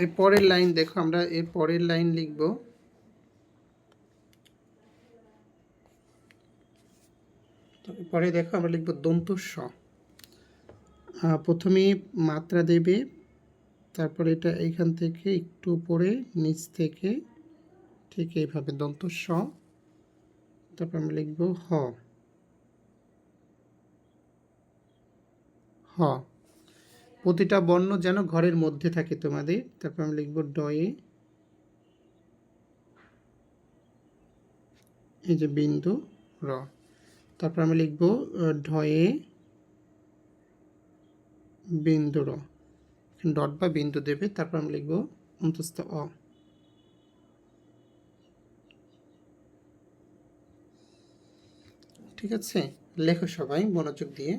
এই পরের লাইন দেখো, আমরা এর পরের লাইন লিখব। পরে দেখো আমরা লিখব দন্ত স। প্রথমে মাত্রা দেবে, তারপরে এটা এইখান থেকে একটু উপরে নিচ থেকে ঠিক এইভাবে দন্ত স, তারপর আমরা লিখব হ। হ, প্রতিটা বর্ণ যেন ঘরের মধ্যে থাকে তোমাদের। তারপর আমরা লিখব ডয়ে, এই যে বিন্দু র। তারপর আমরা লিখব ঢয়ে বিন্দু র, ডট বা বিন্দু দেবে। তারপর আমরা লিখব অন্তস্থ অ। ঠিক আছে, লেখো সবাই মনোযোগ দিয়ে।